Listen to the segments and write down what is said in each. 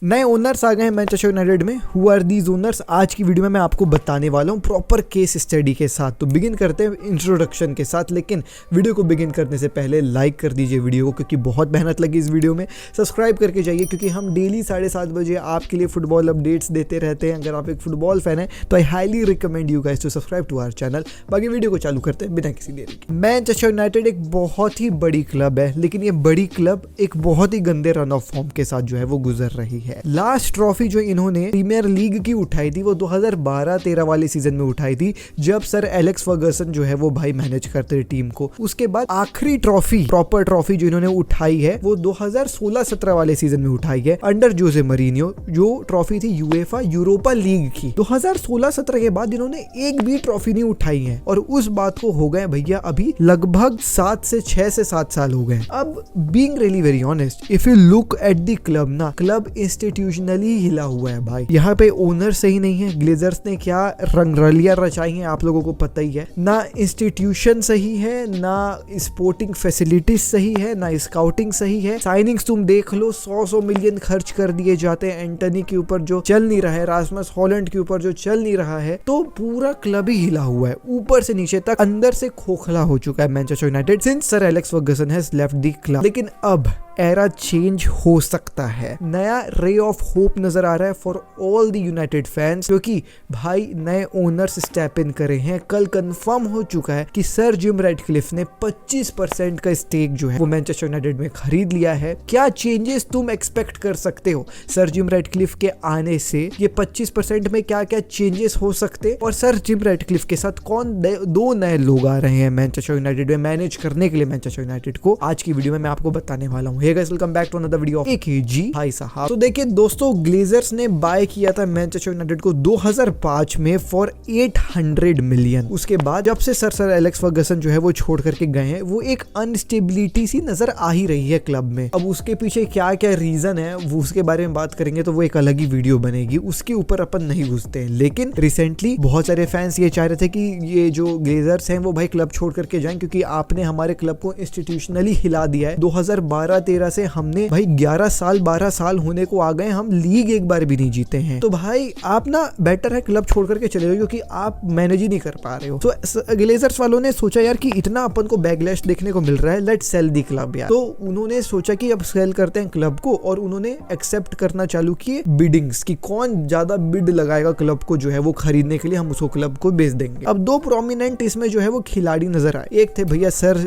नए ओनर्स आ गए हैं मैनचेस्टर यूनाइटेड में। Who are these owners? आज की वीडियो में मैं आपको बताने वाला हूँ प्रॉपर केस स्टडी के साथ। तो बिगिन करते हैं इंट्रोडक्शन के साथ, लेकिन वीडियो को बिगिन करने से पहले लाइक कर दीजिए वीडियो को, क्योंकि बहुत मेहनत लगी इस वीडियो में। सब्सक्राइब करके जाइए, क्योंकि हम डेली 7:30 बजे आपके लिए फुटबॉल अपडेट्स देते रहते हैं। अगर आप एक फुटबॉल फैन हैं तो I highly recommend you guys to subscribe to our channel. बाकी वीडियो को चालू करते हैं बिना किसी देरी के। मैनचेस्टर यूनाइटेड एक बहुत ही बड़ी क्लब है, लेकिन ये बड़ी क्लब एक बहुत ही गंदे रन ऑफ फॉर्म के साथ जो है वो गुजर रही है। लास्ट ट्रॉफी जो इन्होंने प्रीमियर लीग की उठाई थी वो 2012-13 वाले सीजन में उठाई थी, जब सर एलेक्स फर्गसन जो है वो भाई मैनेज करते थे टीम को। उसके बाद आखिरी ट्रॉफी, प्रॉपर ट्रॉफी जो इन्होंने उठाई है वो 2016-17 वाले सीजन में उठाई है अंडर जोसे मरीनियो, जो ट्रॉफी थी यूएफा यूरोपा लीग की। 2016-17 के बाद इन्होंने एक भी ट्रॉफी नहीं उठाई है, और उस बात को हो गए भैया अभी लगभग 6 से 7 साल हो गए। अब being really very honest, if you look at the club ना, क्लब इंस्टीट्यूशनली हिला हुआ है भाई। यहाँ पे ओनर सही नहीं है। ग्लेजर्स ने क्या रंगरलियां रचाई हैं आप लोगों को पता ही है। ना इंस्टीट्यूशन सही है, ना स्पोर्टिंग फैसिलिटीज सही है, ना स्काउटिंग सही है। साइनिंग्स तुम देख लो, 100 मिलियन खर्च कर दिए जाते हैं एंटनी के ऊपर जो चल नहीं रहा है, रासमस हॉलैंड के ऊपर जो चल नहीं रहा है। तो पूरा क्लब ही हिला हुआ है, ऊपर से नीचे तक, अंदर से खोखला हो चुका है Manchester United since sir Alex Ferguson has left the club. लेकिन अब एरा चेंज हो सकता है। नया रे ऑफ होप नजर आ रहा है for all the United fans, क्योंकि भाई नए ओनर्स स्टेप इन करे हैं। कल कंफर्म हो चुका है कि सर जिम रैडक्लिफ ने 25% का स्टेक जो है वो मैनचेस्टर यूनाइटेड में खरीद लिया है। क्या चेंजेस तुम एक्सपेक्ट कर सकते हो सर जिम रैडक्लिफ के आने से? ये 25% में क्या क्या चेंजेस हो सकते, और सर जिम रैडक्लिफ के साथ कौन दो नए लोग आ रहे हैं मैनचेस्टर यूनाइटेड में मैनेज करने के लिए मैनचेस्टर यूनाइटेड को, आज की वीडियो में मैं आपको बताने वाला हूँ। Hey guys, welcome back to another video of AKG भाई साहब। तो देखिए दोस्तों, ग्लेजर्स ने बाय किया था मैनचेस्टर यूनाइटेड को 2005 में फॉर 800 मिलियन। उसके बाद जब से सर एलेक्स फर्गसन जो है वो छोड़ करके गए हैं, वो एक अनस्टेबिलिटी सी नजर आ ही रही है क्लब में। अब उसके पीछे क्या क्या रीजन है वो उसके बारे में बात करेंगे तो वो एक अलग ही वीडियो बनेगी, उसके ऊपर अपन नहीं घुसते हैं। लेकिन रिसेंटली बहुत सारे फैंस ये चाह रहे थे कि ये जो ग्लेजर्स हैं वो भाई क्लब छोड़ करके जाएं, क्योंकि आपने हमारे क्लब को इंस्टीट्यूशनली हिला दिया है। 2012-13 से हमने भाई 12 साल होने को आ गए, हम लीग एक बार भी नहीं जीते हैं। तो भाई आप ना बेटर है क्लब छोड़ करके चले जाओ, क्योंकि आप मैनेज ही नहीं कर पा रहे हो। तो ग्लेजर्स वालों ने सोचा यार कि इतना अपन को बैकलैश देखने को मिल रहा है, लेट्स सेल दी क्लब यार। तो उन्होंने सोचा कि अब सेल करते हैं क्लब को, और उन्होंने एक्सेप्ट करना चालू किए बिडिंग्स की, कौन ज्यादा बिड लगाएगा क्लब को जो है वो खरीदने के लिए, हम उसको क्लब को बेच देंगे। अब दो प्रोमिनेंट इसमें जो है वो खिलाड़ी नजर आए। एक थे भैया सर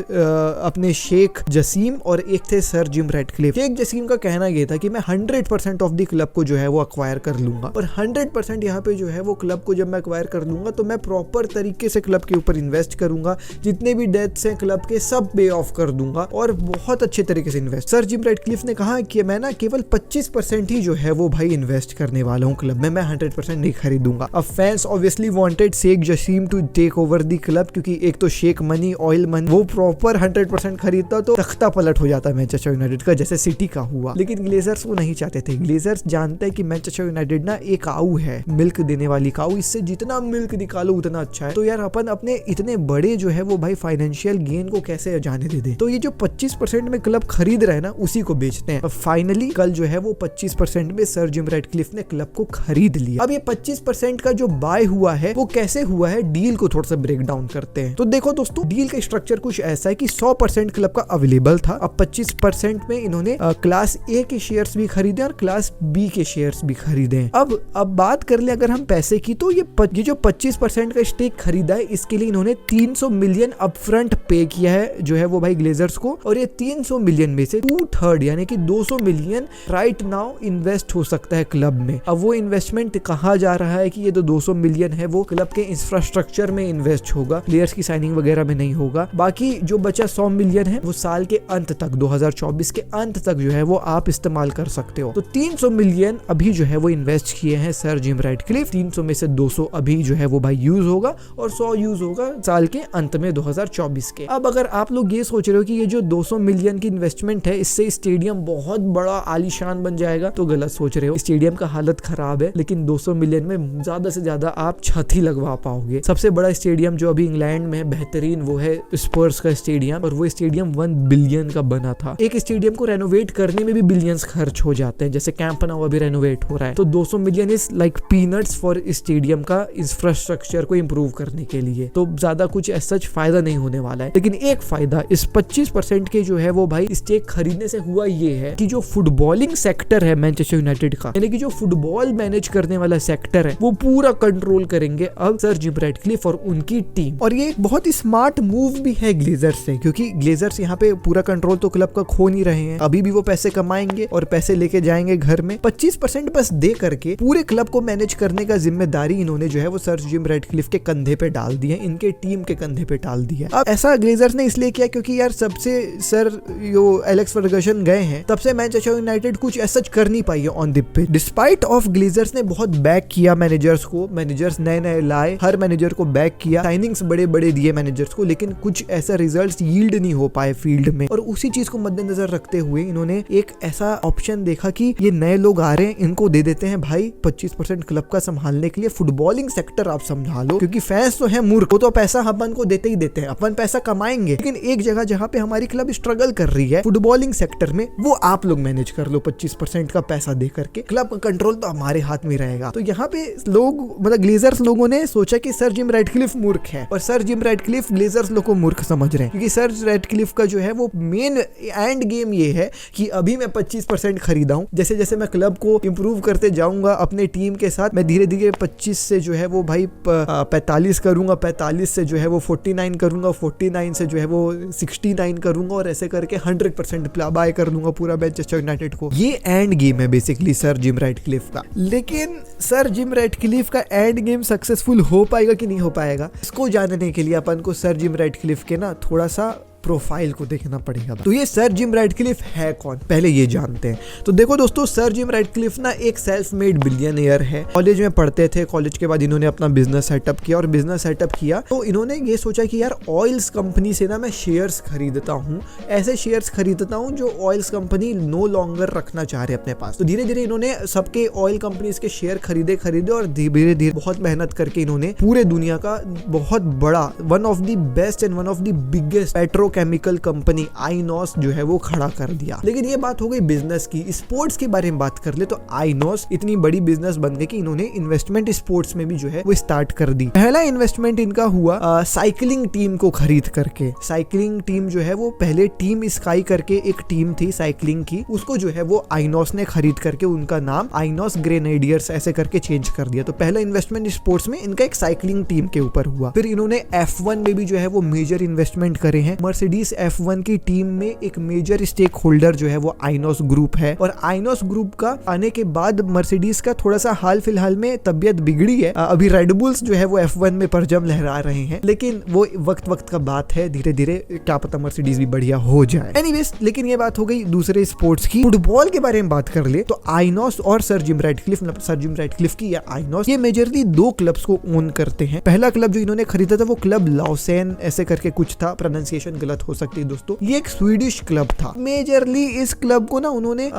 अपने शेख जसीम, और एक थे sir Jim Radcliffe. Sheikh Jassim का कहना यह था कि मैं 100% ऑफ द क्लब को जो है वो अक्वायर कर लूंगा, पर 100% यहाँ पे जो है वो क्लब को जब मैं अक्वायर कर लूंगा तो मैं प्रॉपर तरीके से क्लब के ऊपर इन्वेस्ट करूंगा, जितने भी डेट्स हैं क्लब के सब पे ऑफ कर दूंगा, और बहुत अच्छे तरीके से इन्वेस्ट। सर जिम रैडक्लिफ ने कहा कि मैं ना केवल 25% ही जो है वो भाई इन्वेस्ट करने वाला हूँ क्लब में, मैं 100% नहीं खरीदूंगा। अब fans obviously wanted Sheikh Jassim to take over the club, क्योंकि एक तो शेख मनी, ऑयल मनी, वो प्रॉपर 100% खरीदता तो तख्ता पलट हो जाता मैनचेस्टर यूनाइटेड का, जैसे सिटी का हुआ। लेकिन ग्लेजर्स वो नहीं चाहते थे। ग्लेजर्स जानते हैं कि मैनचेस्टर यूनाइटेड ना एक काऊ है, मिल्क देने वाली काऊ, इससे जितना मिल्क निकालो उतना अच्छा है। तो यार अपन अपने इतने बड़े जो है वो भाई फाइनेंशियल गेन को कैसे जाने दे। तो ये जो 25% में क्लब खरीद रहा है ना, उसी को बेचते हैं। अब फाइनली कल जो है वो 25% में सर जिम रैडक्लिफ ने क्लब को खरीद लिया। अब ये 25% का जो बाय हुआ है वो कैसे हुआ है, डील को थोड़ा सा ब्रेक डाउन करते हैं। तो देखो दोस्तों, डील का स्ट्रक्चर कुछ ऐसा है कि 100% क्लब का अवेलेबल था। अब 25% में इन्होंने क्लास ए के शेयर्स भी खरीदे और क्लास बी के शेयर्स भी खरीदे। अब बात कर ले अगर हम पैसे की, तो ये जो 25% का स्टेक खरीदा है, इसके लिए इन्होंने 300 मिलियन अपफ्रंट पे किया है जो है वो भाई ग्लेजर्स को, और ये 300 मिलियन में से 2/3 यानी कि 200 मिलियन राइट नाउ इन्वेस्ट हो सकता है क्लब में। अब वो इन्वेस्टमेंट कहा जा रहा है कि ये 200 मिलियन है वो क्लब के इंफ्रास्ट्रक्चर में इन्वेस्ट होगा, प्लेयर्स की साइनिंग वगैरह में नहीं होगा। बाकी जो बचा 100 मिलियन है वो साल के अंत तक, 2024 के अंत तक जो है वो आप इस्तेमाल कर सकते हो। तो 300 मिलियन अभी जो है वो इन्वेस्ट किए हैं सर जिम रैडक्लिफ। 300 में से 200 अभी जो है वो भाई यूज होगा, और 100 यूज होगा साल के अंत में 2024 के। अब अगर आप लोग ये सोच रहे हो कि ये जो 200 मिलियन की इन्वेस्टमेंट है इससे स्टेडियम बहुत बड़ा आलीशान बन जाएगा, तो गलत सोच रहे हो। स्टेडियम का हालत खराब है, लेकिन 200 मिलियन में ज्यादा से ज्यादा आप छत ही लगवा पाओगे। सबसे बड़ा स्टेडियम जो अभी इंग्लैंड में बेहतरीन वो है स्पर्स का स्टेडियम, और वो स्टेडियम 1 बिलियन का बना था। एक स्टेडियम को रेनोवेट करने में भी बिलियंस खर्च हो जाते हैं, जैसे कैंप नाउ अभी रेनोवेट हो रहा है, तो 200 million is like peanuts for stadium का इंफ्रास्ट्रक्चर को इंप्रूव करने के लिए। तो ज्यादा कुछ ऐसा फायदा नहीं होने वाला है। लेकिन एक फायदा इस 25% के जो है वो भाई स्टेक खरीदने से हुआ ये है कि जो फुटबॉलिंग सेक्टर है मैनचेस्टर यूनाइटेड का, यानी कि जो फुटबॉल मैनेज करने वाला सेक्टर है, वो पूरा कंट्रोल करेंगे अब सर जिम रैटक्लिफ और उनकी टीम। और ये एक बहुत ही स्मार्ट मूव भी है ग्लेजर्स से, क्योंकि ग्लेजर्स यहाँ पे पूरा कंट्रोल तो क्लब का खो नहीं रहे हैं, अभी भी वो पैसे कमाएंगे और पैसे लेके जाएंगे घर में। 25% बस दे करके पूरे क्लब को मैनेज करने का जिम्मेदारी इन्होंने जो है वो सर जिम रैटक्लिफ के कंधे पे डाल दी है, इनके टीम के कंधे पे डाल दी है। अब ऐसा ग्लेजर्स ने इसलिए किया क्योंकि यार सबसे सर जो एलेक्स फर्गसन गए हैं तब से मैनचेस्टर यूनाइटेड कुछ ऐसा कर नहीं पाई है on the pitch. Despite of Glazers ने बहुत बैक किया मैनेजर्स को, मैनेजर्स नए नए लाए, हर मैनेजर को बैक किया, साइनिंग्स बड़े बड़े दिए मैनेजर्स को, लेकिन कुछ ऐसा रिजल्ट्स यील्ड नहीं हो पाए फील्ड में। और उसी चीज को मद्देनजर रखते हुए इन्होंने एक ऐसा ऑप्शन देखा कि ये नए लोग आ रहे हैं, इनको दे देते हैं भाई 25% क्लब का संभालने के लिए, फुटबॉलिंग सेक्टर आप संभालो, क्योंकि फैंस तो है मूर्ख, वो तो पैसा अपन को देते ही देते हैं, अपन पैसा कमाएंगे, लेकिन एक जगह जहाँ पे हमारी क्लब स्ट्रगल कर रही है फुटबॉलिंग सेक्टर में, वो आप लोग मैनेज कर लो 25% का पैसा दे करके, क्लब का कंट्रोल तो हमारे हाथ में रहेगा। तो यहाँ पे लोग मतलब ग्लेजर्स लोगों ने सोचा कि सर जिम रैटक्लिफ मूर्ख है, और सर जिम रैटक्लिफ ग्लेजर्स लोग को मूर्ख समझ रहे हैं, क्योंकि सर रैटक्लिफ का जो है वो मेन एंड गेम ये है कि अभी मैं 25% खरीदा हूँ, जैसे जैसे मैं क्लब को इंप्रूव करते जाऊंगा अपने टीम के साथ, मैं धीरे धीरे 25 से जो है वो भाई 45 करूंगा, 45 से जो है वो 49 करूंगा, 49 से जो है वो 69 करूंगा, और ऐसे करके 100% बाय कर लूंगा पूरा मैनचेस्टर यूनाइटेड को। ये एंड गेम है बेसिकली सर जिम रैटक्लिफ का। लेकिन सर जिम रैटक्लिफ का एंड गेम सक्सेसफुल हो पाएगा कि नहीं हो पाएगा, इसको जानने के लिए अपन को सर जिम रैटक्लिफ के ना थोड़ा सा प्रोफाइल को देखना पड़ेगा। तो ये सर जिम रैटक्लिफ है कौन, पहले ये जानते हैं। तो देखो दोस्तों, सर जिम रैटक्लिफ ना एक सेल्फ मेड बिलियनियर है। कॉलेज में पढ़ते थे, कॉलेज के बाद इन्होंने अपना बिजनेस सेटअप किया, और बिजनेस सेटअप किया तो इन्होंने ये सोचा कि यार ऑयल्स कंपनी से ना मैं शेयर्स खरीदता हूँ, ऐसे शेयर्स खरीदता हूँ जो ऑयल्स कंपनी नो लॉन्गर रखना चाह रहे अपने पास। तो धीरे धीरे इन्होंने सबके ऑयल कंपनीज के शेयर खरीदे और धीरे धीरे बहुत मेहनत करके इन्होंने पूरे दुनिया का बहुत बड़ा, one of the best and one of the biggest petrochemical company INEOS जो है वो खड़ा कर दिया। लेकिन ये बात हो गई बिजनेस की। स्पोर्ट्स के बारे में बात कर ले तो आइनॉस इतनी बड़ी बिजनेस बन गई कि इन्होंने इन्वेस्टमेंट स्पोर्ट्स में भी जो है वो स्टार्ट कर दी। पहला इन्वेस्टमेंट इनका हुआ साइकिलिंग टीम को खरीद करके। साइकिलिंग टीम जो है वो पहले टीम स्काई करके एक टीम थी साइकिलिंग की, उसको जो है वो आइनॉस ने खरीद करके उनका नाम आइनॉस ग्रेनेडियर्स ऐसे करके चेंज कर दिया। तो पहला इन्वेस्टमेंट स्पोर्ट्स में इनका एक साइकिलिंग टीम के ऊपर हुआ। फिर इन्होंने F1 में भी जो है वो मेजर इन्वेस्टमेंट करे हैं। मर्सिडीज F1 की टीम में एक मेजर स्टेक होल्डर जो है वो आइनॉस ग्रुप है, और आइनॉस ग्रुप का आने के बाद मर्सिडीज का थोड़ा सा हाल फिलहाल में तबियत बिगड़ी है। अभी रेड बुल्स जो है वो F1 में परचम लहरा रहे हैं, लेकिन वो वक्त का बात है, धीरे धीरे क्या पता मर्सिडीज भी बढ़िया हो जाए। एनीवेज, लेकिन ये बात हो गई दूसरे स्पोर्ट्स की। फुटबॉल के बारे में बात कर ले तो आइनॉस और सर जिम रैटक्लिफ की या आइनॉस, ये मेजरली दो क्लब्स को ओन करते हैं। पहला क्लब जो इन्होंने खरीदा था वो क्लब लाउसेन ऐसे करके कुछ था, प्रोनाउंसिएशन गलत हो सकती है दोस्तों। ये एक स्वीडिश क्लब था। मेजरली इस क्लब को ना उन्होंने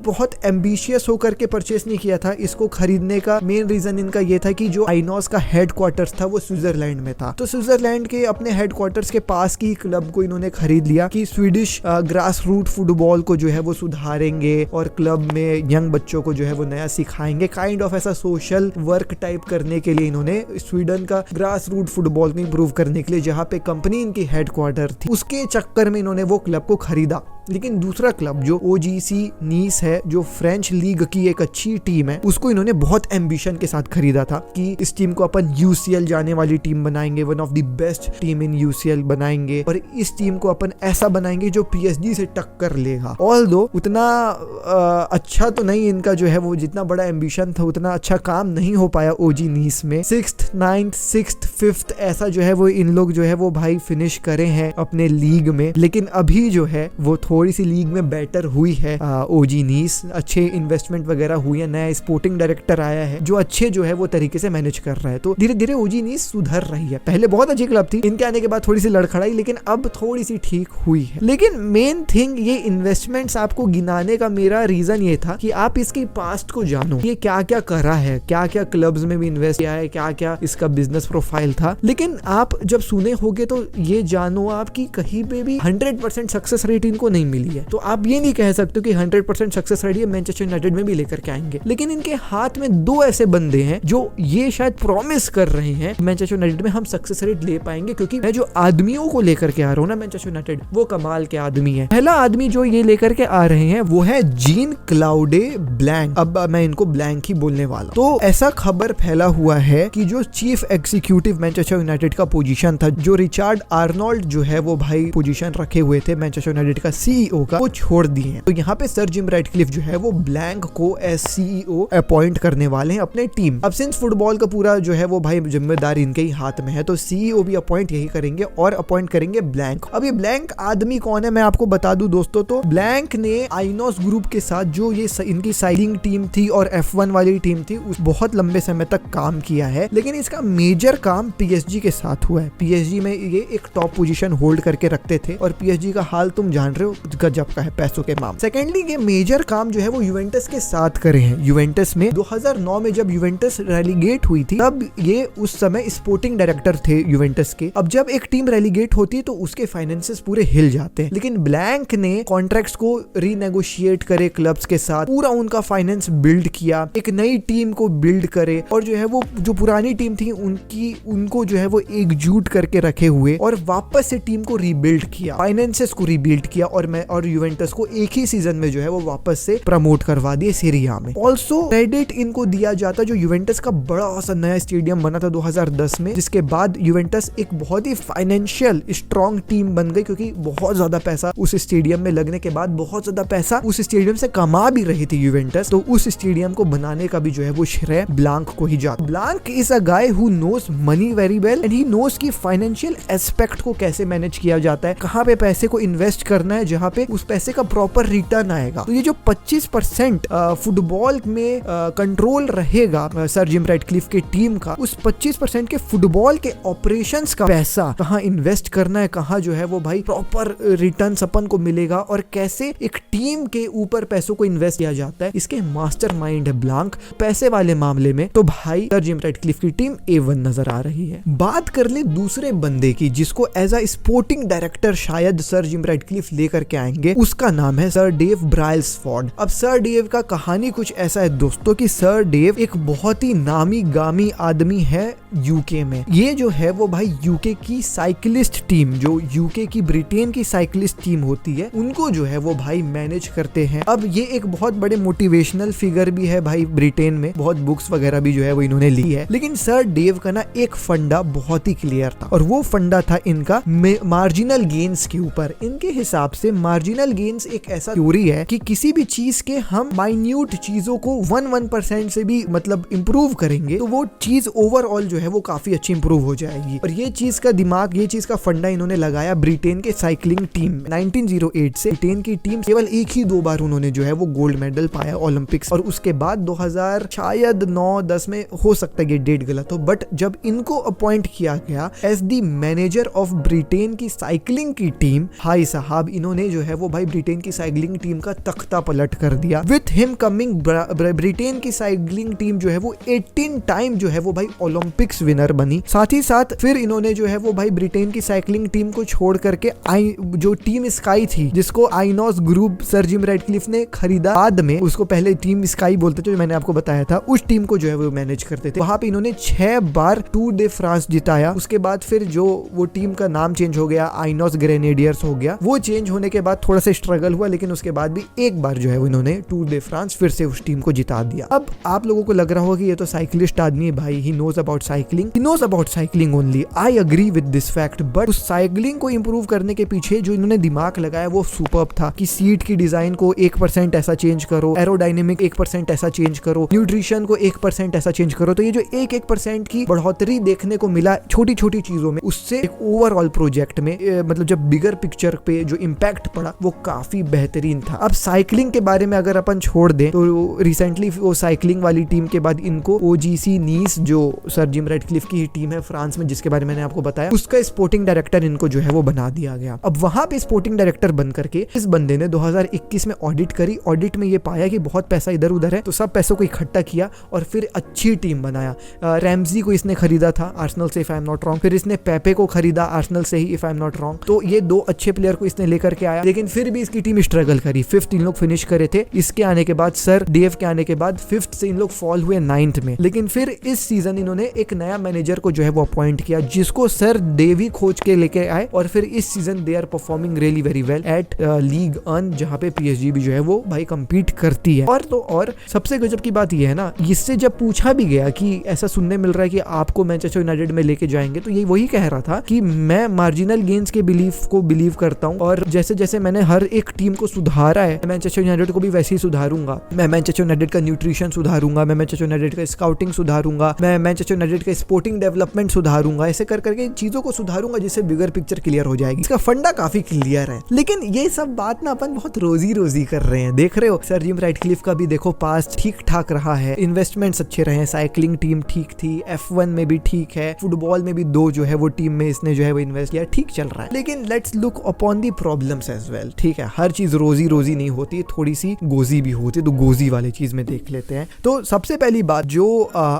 बहुत एम्बिशियस होकर के परचेस नहीं किया था। इसको खरीदने का मेन रीजन इनका ये था कि जो आइनॉस का हेडक्वार्टर्स था वो स्विट्जरलैंड में था, तो स्विट्जरलैंड के अपने हेडक्वार्टर्स के पास की क्लब को इन्होंने खरीद लिया कि स्वीडिश ग्रास रूट फुटबॉल को जो है वो सुधारेंगे और क्लब में यंग बच्चों को जो है वो नया सिखाएंगे। काइंड ऑफ ऐसा सोशल वर्क टाइप करने के लिए इन्होंने स्वीडन का ग्रास रूट फुटबॉल को इंप्रूव करने के लिए, जहाँ पे कंपनी इनकी हेडक्वार्टर थी, उसके चक्कर में इन्होंने वो क्लब को खरीदा। लेकिन दूसरा क्लब जो OGC नीस है, जो फ्रेंच लीग की एक अच्छी टीम है, उसको इन्होंने बहुत एम्बिशन के साथ खरीदा था कि इस टीम को अपन UCL जाने वाली टीम बनाएंगे, one of the best team in UCL बनाएंगे, और इस टीम को अपन ऐसा बनाएंगे जो PSG से टक्कर लेगा। ऑल्दो उतना अच्छा तो नहीं इनका जो है वो, जितना बड़ा एम्बिशन था उतना अच्छा काम नहीं हो पाया OG नीस में। 6th, 9th, 6th, 5th ऐसा जो है वो इन लोग जो है वो भाई फिनिश करे हैं अपने लीग में। लेकिन अभी जो है वो थोड़ी सी लीग में बेटर हुई है OG नीस, अच्छे इन्वेस्टमेंट वगैरह हुई है, नया स्पोर्टिंग डायरेक्टर आया है जो अच्छे जो है वो तरीके से मैनेज कर रहा है। तो धीरे धीरे OG नीस सुधर रही है। पहले बहुत अच्छी क्लब थी, इनके आने के बाद थोड़ी सी लड़खड़ाई, लेकिन अब थोड़ी सी ठीक हुई है। लेकिन मेन थिंग ये इन्वेस्टमेंट्स आपको गिनाने का मेरा रीजन ये था कि आप इसकी पास्ट को जानो, ये क्या क्या करा है, क्या क्या क्लब्स में भी इन्वेस्ट किया है, क्या क्या इसका बिजनेस प्रोफाइल था। लेकिन आप जब सुने होगे तो ये जानो आप कि कहीं पे भी 100% सक्सेस रेट इनको नहीं मिली है। तो आप ये नहीं कह सकते कि 100% सक्सेस रेडी है मैनचेस्टर यूनाइटेड में भी लेकर के आएंगे, लेकिन इनके हाथ में दो ऐसे बंदे हैं जो ये शायद प्रॉमिस कर रहे हैं मैनचेस्टर यूनाइटेड में हम सक्सेस रेट ले पाएंगे, क्योंकि मैं जो आदमियों को लेकर के आ रहा हूँ ना मैनचेस्टर यूनाइटेड, वो कमाल के आदमी है। पहला आदमी जो ये लेकर के आ रहे हैं वो है जीन क्लाउडे ब्लैंक। अब मैं इनको ब्लैंक ही बोलने वाला। तो ऐसा खबर फैला हुआ है कि जो चीफ एग्जीक्यूटिव मैनचेस्टर यूनाइटेड का पोजीशन था, जो रिचार्ड आर्नोल्ड जो है वो भाई पोजीशन रखे हुए थे मैनचेस्टर यूनाइटेड का सीईओ का, वो छोड़ दिए। तो यहाँ पे सर जिम रैटक्लिफ जो है वो ब्लैंक को एज सीईओ अपॉइंट करने वाले हैं अपने टीम। अब सिंस फुटबॉल का पूरा जो है वो भाई जिम्मेदारी इनके ही हाथ में है, तो सीईओ भी अपॉइंट यही करेंगे और अपॉइंट करेंगे ब्लैंक। अब ये ब्लैंक आदमी कौन है मैं आपको बता दूं दोस्तों। तो ब्लैंक ने आइनोस ग्रुप के साथ जो ये इनकी साइकिलिंग टीम थी और F1 वाली टीम थी, उस बहुत लंबे समय तक काम किया है, लेकिन इसका मेजर काम पीएसजी के साथ हुआ है। पीएसजी में ये एक टॉप पोजीशन होल्ड करके रखते थे और पीएसजी का हाल तुम जान रहे हो, गजब का है पैसों के मामले। सेकेंडली ये मेजर काम जो है वो यूवेंटस के साथ करे हैं। यूवेंटस में 2009 में जब यूवेंटस रेलीगेट हुई थी, तब ये उस समय स्पोर्टिंग डायरेक्टर थे यूवेंटस के। अब जब एक टीम रेलीगेट होती है तो उसके फाइनेंसेस पूरे हिल जाते हैं, लेकिन ब्लैंक ने कॉन्ट्रैक्ट्स को रीनेगोशिएट करे क्लब्स के साथ, पूरा उनका फाइनेंस बिल्ड किया, एक नई टीम को बिल्ड करे और जो है वो जो पुरानी टीम थी उनको जो है वो एकजुट करके रखे हुए और वापस से टीम को रीबिल्ड किया, फाइनेंसेस को रीबिल्ड किया और यूवेंटस को एक ही सीजन में जो है वो वापस से प्रमोट करवा दिए सीरिया में। ऑल्सो क्रेडिट इनको दिया जाता जो यूवेंटस का बड़ा सा नया स्टेडियम बना था 2010 में, जिसके बाद यूवेंटस एक बहुत ही फाइनेंशियल स्ट्रॉन्ग टीम बन गई, क्योंकि बहुत ज्यादा पैसा उस स्टेडियम में लगने के बाद बहुत ज्यादा पैसा उस स्टेडियम से कमा भी रही थी यूवेंटस। तो उस स्टेडियम को बनाने का भी जो है वो श्रेय ब्लैंक को ही जाता। Blanc is a guy who knows money very well and he knows की फाइनेंशियल एस्पेक्ट को कैसे मैनेज किया जाता है, कहाँ पे पैसे को इन्वेस्ट करना है जहाँ पे उस पैसे का प्रॉपर रिटर्न आएगा। तो ये जो 25% फुटबॉल में कंट्रोल रहेगा सर जिम रैटक्लिफ के टीम का, उस 25% के फुटबॉल के ऑपरेशंस का पैसा कहाँ इन्वेस्ट करना है, कहाँ जो है वो भाई प्रॉपर रिटर्न अपन को मिलेगा और कैसे एक टीम के ऊपर पैसों को इन्वेस्ट किया जाता है, इसके मास्टरमाइंड है ब्लैंक। पैसे वाले मामले में तो भाई सर जिम रैटक्लिफ की टीम A1 नजर आ रही है। बात कर ले दूसरे बंदे की जिसको एज अ स्पोर्टिंग डायरेक्टर शायद सर जिम रैटक्लिफ लेकर के आएंगे, उसका नाम है सर डेव ब्राइल्सफोर्ड। अब सर डेव का कहानी कुछ ऐसा है दोस्तों कि सर डेव एक बहुत ही नामी गामी आदमी है यूके में। ये जो है वो भाई यूके की साइकिलिस्ट टीम, जो यूके की ब्रिटेन की साइकिलिस्ट टीम होती है, उनको जो है वो भाई मैनेज करते हैं। अब ये एक बहुत बड़े मोटिवेशनल फिगर भी है भाई ब्रिटेन में, बहुत बुक्स वगैरह भी जो है वो इन्होंने ली है। लेकिन सर डेव का ना एक फंडा बहुत ही क्लियर था और वो फंडा था इनका मार्जिनल गेन्स के ऊपर। इनके हिसाब से मार्जिनल गेन्स एक ऐसा थ्योरी है कि किसी भी चीज के हम माइन्यूट चीजों को 1% से भी मतलब इंप्रूव करेंगे तो वो चीज ओवरऑल जो है वो काफी अच्छी इंप्रूव हो जाएगी। और ये चीज का दिमाग, ये चीज का फंडा इन्होंने लगाया ब्रिटेन के साइकिलिंग टीम में। 1908 से ब्रिटेन की टीम केवल एक ही 2 बार उन्होंने जो है वो गोल्ड मेडल पाया ओलंपिक्स, और उसके बाद 2000 शायद 9-10 में हो सकता है ये डेट गलत हो, बट जब इनको अपॉइंट किया गया as the manager of Britain की साइकिलिंग की टीम, हाई साहब इन्होंने जो है वो भाई ब्रिटेन की साइकिलिंग टीम का तख्ता पलट कर दिया। विथ हिम कमिंग ब्रिटेन की साइकिलिंग टीम जो है वो 18 टाइम जो है वो भाई ओलंपिक्स विनर बनी। साथ ही साथ फिर इन्होंने जो है वो भाई ब्रिटेन की साइकिलिंग टीम को छोड़ करके जो टीम स्काई थी, जिसको आइनोस ग्रुप सर जिम रैटक्लिफ ने खरीदा बाद में, उसको पहले टीम स्काई बोलते थे जो मैंने आपको बताया था, उस टीम को जो है वो मैनेज करते थे। वहां पे इन्होंने 6 बार टूर दे फ्रांस जिताया। उसके बाद फिर जो वो टीम का नाम चेंज हो गया, आइनोस ग्रेनेडियर्स हो गया। वो चेंज होने के बाद थोड़ा सा स्ट्रगल हुआ, लेकिन उसके बाद भी एक बार जो है वो इन्होंने टूर दे फ्रांस फिर से उस टीम को जिता दिया। अब आप लोगों को लग रहा होगा कि ये तो साइकिलिस्ट आदमी है भाई, he knows about cycling, he knows about cycling only. I agree with this fact, but उस साइकिलिंग को इंप्रूव करने के पीछे जो इन्होंने दिमाग लगाया वो सुपर्ब था कि सीट की डिजाइन को 1% ऐसा चेंज करो, एरोडायनेमिक 1% ऐसा चेंज करो, न्यूट्रिशन को 1% ऐसा चेंज करो। तो ये जो 1% की बढ़ोतरी देखने को मिला छोटी छोटी चीजों में, उससे एक ओवरऑल प्रोजेक्ट में मतलब जब बिगर पिक्चर पे जो इम्पैक्ट पड़ा वो काफी बेहतरीन था। अब साइकिलिंग के बारे में अगर अपन छोड़ दें तो रिसेंटली वो साइकिलिंग वाली टीम के बाद इनको OGC नीस जो सर जिम रेडक्लिफ की ही टीम है फ्रांस में, जिसके बारे में मैंने आपको बताया, उसका स्पोर्टिंग डायरेक्टर इनको जो है वो बना दिया गया। अब वहां पे स्पोर्टिंग डायरेक्टर बन करके इस बंदे ने 2021 में ऑडिट करी। ऑडिट में ये पाया कि बहुत पैसा इधर उधर है, तो सब पैसों को इकट्ठा किया और फिर अच्छी टीम बनाया। रैमजी को इसने खरीदा था आर्सेनल से, if I am not wrong. फिर इसने पेपे को खरीदा आर्सेनल से ही, if I am not wrong. तो ये दो अच्छे प्लेयर को इसने लेकर के आया, लेकिन फिर भी इसकी टीम स्ट्रगल करी। 5th इन लोग फिनिश करे थे। इसके आने के बाद, सर डेव के आने के बाद 5th से इन लोग फॉल हुए 9th में। लेकिन फिर इस सीजन इन्होंने एक नया मैनेजर को जो है वो अपॉइंट किया, जिसको सर डेव ही खोज के लेके आए, और फिर इस season they are performing really very well at league 1, जहां पे PSG भी जो है वो भाई कम्पीट करती है। और सबसे गजब की बात ये है ना, इससे जब पूछा भी गया कि ऐसा सुनने मिल रहा है कि आपको मैनचेस्टर यूनाइटेड में लेके जाएंगे, तो ये वही कह रहा था कि मैं मार्जिनल गेन्स के बिलीफ को बिलीव करता हूँ, और जैसे जैसे मैंने हर एक टीम को सुधारा है, मैनचेस्टर यूनाइटेड को भी वैसे ही सुधारूंगा। मैं मैनचेस्टर यूनाइटेड का न्यूट्रिशन सुधारूंगा, मैं मैनचेस्टर यूनाइटेड का स्काउटिंग सुधारूंगा, मैं मैनचेस्टर यूनाइटेड का स्पोर्टिंग डेवलपमेंट सुधारूंगा। ऐसे कर करके चीजों को सुधारूंगा जिससे बिगर पिक्चर क्लियर हो जाएगी। इसका फंडा काफी क्लियर है, लेकिन ये सब बात ना अपन बहुत रोजी कर रहे हैं। देख रहे हो सर जिम राटक्लिफ का भी देखो पास्ट ठीक ठाक रहा है, इन्वेस्टमेंट्स अच्छे रहे हैं, साइकिलिंग टीम ठीक थी, F1 में भी ठीक है, फुटबॉल में भी 2 जो है वो टीम में इसने जो है वो इन्वेस्ट किया, ठीक चल रहा है। लेकिन let's look upon the problems as well. ठीक है, हर चीज रोजी नहीं होती, थोड़ी सी गोजी भी होती है, तो गोजी वाली चीज में देख लेते हैं। तो सबसे पहली बात जो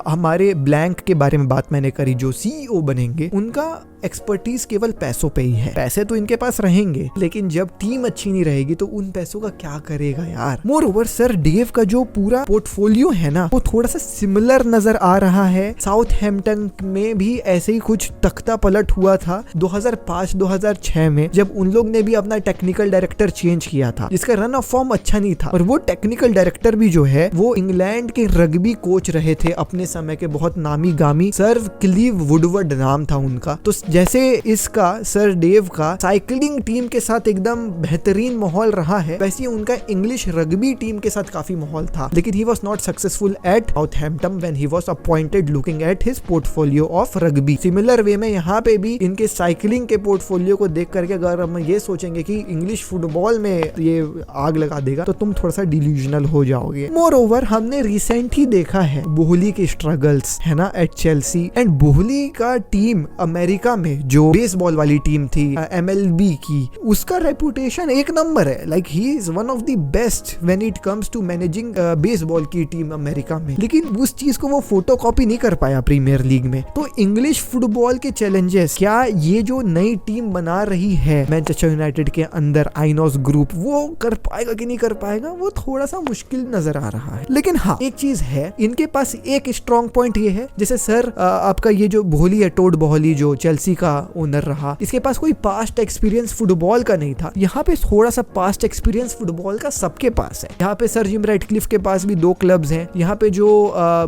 हमारे ब्लैंक के बारे में बात मैंने करी, जो CEO बनेंगे, उनका एक्सपर्टीज केवल पैसों पे ही है। पैसे तो इनके पास रहेंगे, लेकिन जब टीम अच्छी नहीं रहेगी तो उन पैसों का क्या करेगा यार। मोर ओवर सर डेव का जो पूरा पोर्टफोलियो है ना, वो थोड़ा सा सिमिलर नजर आ रहा है। साउथहैम्पटन में भी ऐसे ही कुछ तख्ता पलट हुआ था 2005-2006 में, जब उन लोग ने भी अपना टेक्निकल डायरेक्टर चेंज किया था, जिसका रन ऑफ फॉर्म अच्छा नहीं था। और वो टेक्निकल डायरेक्टर भी जो है वो इंग्लैंड के रग्बी कोच रहे थे अपने समय के, बहुत नामी गामी, सर क्लीव वुडवर्ड नाम था उनका। तो जैसे इसका सर डेव का साइकिलिंग टीम के साथ एकदम बेहतरीन माहौल रहा है, वैसे उनका इंग्लिश रग्बी टीम के साथ काफी माहौल था। लेकिन he was not successful at Southampton when he was appointed looking at his portfolio of rugby. Similar way में यहाँ पे भी इनके साइकिलिंग के पोर्टफोलियो को देख करके अगर हम ये सोचेंगे कि इंग्लिश फुटबॉल में ये आग लगा देगा, तो तुम थोड़ा सा डिल्यूजनल हो जाओगे। मोर ओवर हमने रिसेंट ही देखा है बोहली के स्ट्रगल्स है ना एट चेल्सी, एंड बोहली का टीम अमेरिका में जो बेसबॉल वाली टीम थी MLB की, उसका रेपुटेशन एक नंबर है। Like he is one of the best when it comes to managing baseball की टीम अमेरिका में। लेकिन उस चीज को वो फोटोकॉपी नहीं कर पाया प्रीमियर लीग में। तो इंग्लिश फुटबॉल के चैलेंजेस, क्या ये जो नई टीम बना रही है मैनचेस्टर यूनाइटेड के अंदर आइनोस ग्रुप, वो कर पाएगा कि नहीं कर पाएगा, वो थोड़ा सा मुश्किल नजर आ रहा है। लेकिन हाँ, एक चीज है, इनके पास एक स्ट्रॉन्ग पॉइंट ये है, जैसे सर आपका ये जो बोहली है, टोड बोहली जो चेल्सी का ओनर रहा, इसके पास कोई पास्ट एक्सपीरियंस फुटबॉल का नहीं था। यहाँ पे थोड़ा सा पास्ट एक्सपीरियंस फुटबॉल का सबके पास है। यहाँ पे सर जिम राटक्लिफ के पास भी 2 क्लब्स हैं। यहाँ पे जो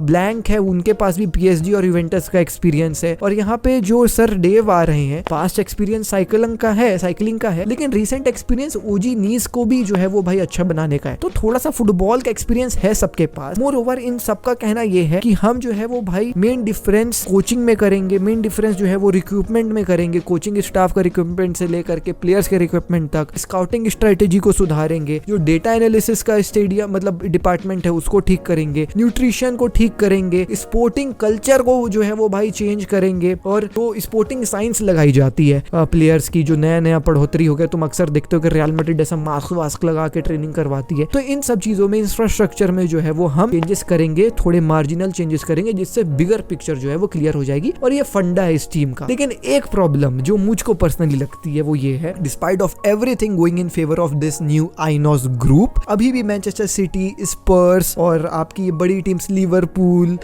ब्लैंक है उनके पास भी PSG और यूवेंटस का एक्सपीरियंस है। और यहाँ पे जो सर डेव आ रहे हैं, पास्ट एक्सपीरियंस साइकिलिंग का है, लेकिन रिसेंट एक्सपीरियंस ओजी नीस को भी जो है वो भाई अच्छा बनाने का है। तो थोड़ा सा फुटबॉल का एक्सपीरियंस है सबके पास। मोर ओवर इन सबका कहना ये है कि हम जो है वो भाई मेन डिफरेंस कोचिंग में करेंगे, मेन डिफरेंस जो है वो रिक्रूटमेंट में करेंगे, कोचिंग स्टाफ का रिक्रूटमेंट से लेकर के प्लेयर्स के रिक्रूटमेंट तक, स्काउटिंग स्ट्रेटेजी को सुधारेंगे, जो डेटा एनालिसिस का स्टेडियम मतलब डिपार्टमेंट है उसको ठीक करेंगे, न्यूट्रिशन को ठीक करेंगे, स्पोर्टिंग कल्चर को जो है वो भाई चेंज करेंगे। और तो स्पोर्टिंग साइंस लगाई जाती है प्लेयर्स की, जो नया बढ़ोतरी हो गया, तुम अक्सर देखते हो कि रियल मैड्रिड ऐसा मास्क वास्क लगा के ट्रेनिंग करवाती है। तो इन सब चीजों में इंफ्रास्ट्रक्चर में जो है वो हम चेंजेस करेंगे, थोड़े मार्जिनल चेंजेस करेंगे, जिससे बिगर पिक्चर जो है वो क्लियर हो जाएगी। और ये फंडा है इस टीम का। लेकिन एक प्रॉब्लम जो मुझको पर्सनली लगती है वो ये है, despite of everything going in favour of this new INEOS group, अभी भी मैनचेस्टर सिटी, स्पर्स और आपकी बड़ी टीम्स लिवरपूल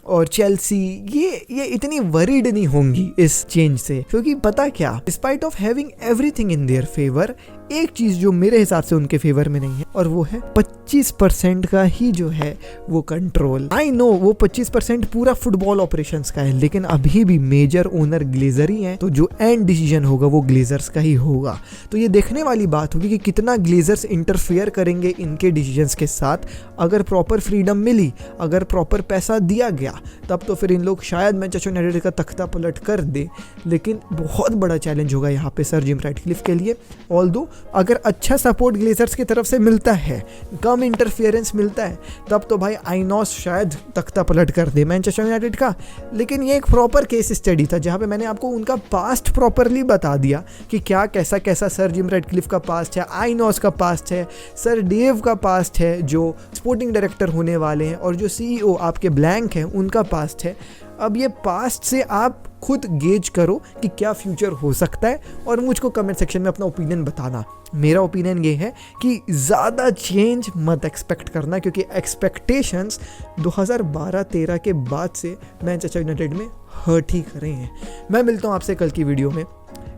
और चेल्सी ये इतनी वरीड नहीं होंगी इस चेंज से। क्योंकि पता क्या, despite of having everything in their favour, एक चीज जो मेरे हिसाब से उनके फेवर में नहीं है, और वो है 25% का ही जो है वो कंट्रोल। आई नो वो 25% पूरा फुटबॉल ऑपरेशंस का है, लेकिन अभी भी मेजर ओनर ग्लेजर ही है, तो जो एंड डिसीजन होगा वो ग्लेजर्स का ही होगा। तो ये देखने वाली बात होगी कि कितना ग्लेजर्स इंटरफेयर करेंगे इनके डिसीजंस के साथ। अगर प्रॉपर फ्रीडम मिली, अगर प्रॉपर पैसा दिया गया, तब तो फिर इन लोग शायद मैनचेस्टर यूनाइटेड का तख्ता पलट कर दे। लेकिन बहुत बड़ा चैलेंज होगा यहाँ पे सर जिम राटक्लिफ के लिए। ऑल्दो अगर अच्छा सपोर्ट ग्लेजर्स की तरफ से मिलता है, कम इंटरफियरेंस मिलता है, तब तो भाई आइनॉस शायद तख्ता पलट कर दे मैनचेस्टर यूनाइटेड का। लेकिन ये एक प्रॉपर केस स्टडी था जहाँ पे मैंने आपको उनका पास्ट प्रॉपरली बता दिया कि क्या कैसा कैसा सर जिम रेडक्लिफ का पास्ट है, आइनॉस का पास्ट है, सर डेव का पास्ट है जो स्पोर्टिंग डायरेक्टर होने वाले हैं, और जो CEO आपके ब्लैंक हैं उनका पास्ट है। अब ये पास्ट से आप खुद गेज करो कि क्या फ्यूचर हो सकता है, और मुझको कमेंट सेक्शन में अपना ओपिनियन बताना। मेरा ओपिनियन ये है कि ज़्यादा चेंज मत एक्सपेक्ट करना, क्योंकि एक्सपेक्टेशंस 2012-13 के बाद से मैनचेस्टर यूनाइटेड में हर्ट ही कर रहे हैं। मैं मिलता हूँ आपसे कल की वीडियो में।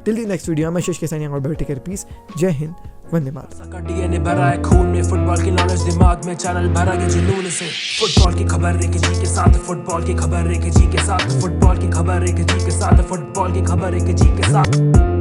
टिल दी नेक्स्ट वीडियो, मैं शिश के साइन और टेक केयर, पीस, जय हिंद, वंदे मातरम। डीएनए भरा है खून में, फुटबॉल की नॉलेज दिमाग में, चैनल भरा है जुनून से। फुटबॉल की खबर एक जी के साथ, फुटबॉल की खबर एक जी के साथ, फुटबॉल की खबर एक जी के साथ, फुटबॉल की खबर एक जी के साथ।